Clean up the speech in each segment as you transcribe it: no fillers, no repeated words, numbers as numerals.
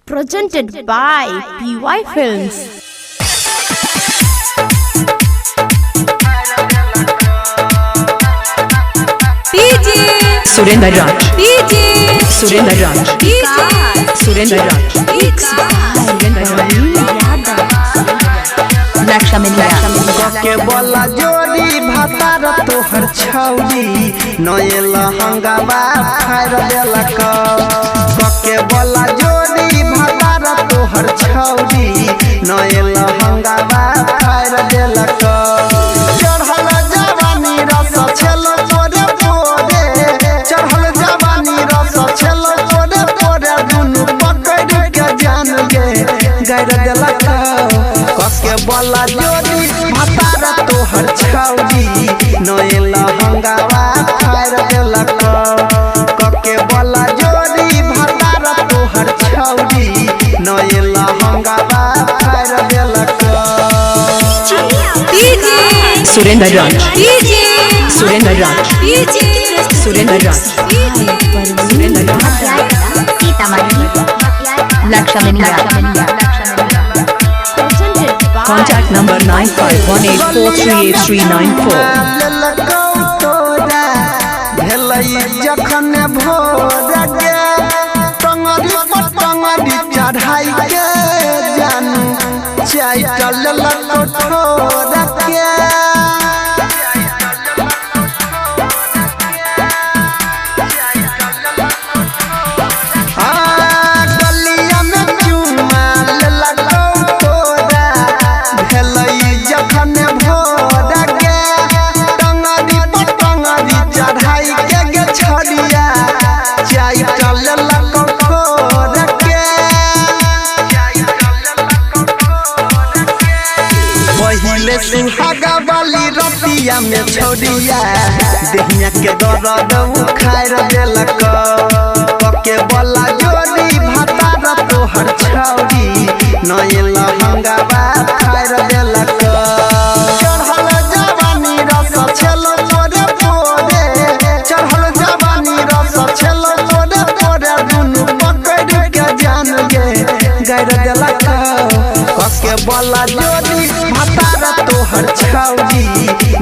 Presented by PY Films. Surendra Raj, Surendra Raj, Surendra Raj, के बोला जोड़ी भातार तोहर छौरी नये लहंगावा फाड़ देलक के बोला जोड़ी भातार तोहर छौरी नये लहंगावा फाड़ देलक चढ़ल जवानी रस छेलो तोरे पोरे चढ़ल जवानी रस छेलो तोरे पोरे दुनु पकड़ के जान गे गाड़ देलक के बोला जोड़ी भातार तोहर छौरी नये लहंगावा फाड़ देलक के बोला जोड़ी भातार तोहर छौरी नये लहंगावा फाड़ देलक Surendra Raj, Surendra Raj, Surendra Raj, Surendra Raj. Contact number 9518438394. जखन भोर गे टंगरी पटंगरी चढ़ाई के जानू चाइटल लटोर के गलिया में चुमा लेलको तोरा भेलई जखन भोर गे टंगरी पटंगरी चढ़ाई के गे छड़िया चाइटल लटोर के पहिले सुहागा वाली रतिया में छोड़िया देहिया के दर्द उखाड़ देलक के बोला जोड़ी भातार तोहर छौरी नये लहंगावा फाड़ देलक चढ़ल जवानी रस छेलो तोरे पोरे चढ़ल जवानी रस छेलो तोरे पोरे दुनु पकड़ के जान गे गाड़ देलक के बोला जोड़ी भातार तोहर छौरी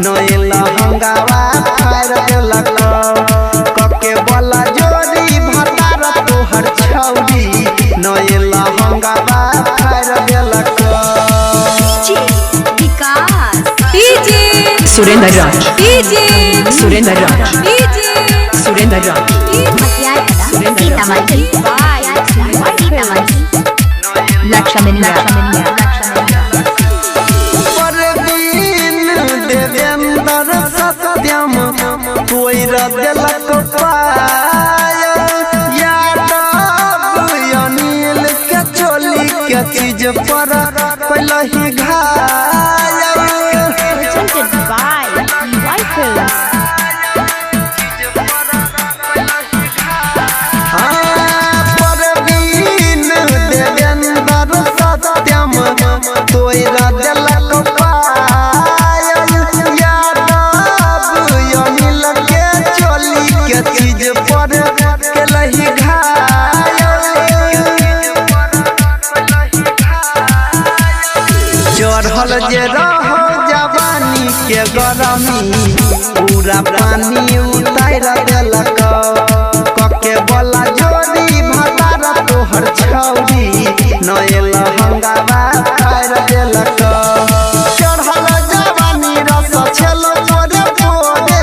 नये लहंगावा फाड़ देलक के बोला जोड़ी भातार तोहर छौरी नये लहंगावा फाड़ देलक Surendra Raj, Surendra Raj, Surendra Raj, Parveen Devendra सत्यम कोई देलक पाय यादव अनिल के चोली के चीज पर पहले ही घायल Presented by PY Films. Parveen Devendra सत्यम तोरा देलक पाय यादव अनिल के चोली के चीज पर केलही घायल चढ़ल जे रहो जवानी के गरमी पूरा पानी उतार देलक के बोला जोड़ी भातार तोहर छौरी नये लहंगावा फाड़ देलक चढ़ल जवानी रस छेलो तोरे पोरे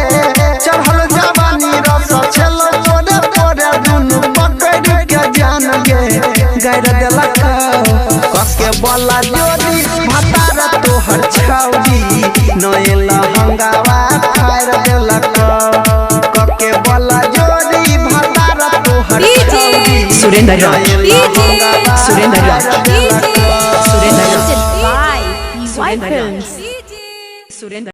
चढ़ल जवानी रस छेलो तोरे पोरे दुनु पकड़ के जान गे गाड़ देलक के बोला जोड़ी भातार तोहर छौरी नये लहंगावा फाड़ देलक के बोला जोड़ी भातार तोहर छौरी Surendra Raj, Surendra Raj, Surendra Raj, Presented by PY Films. Surendra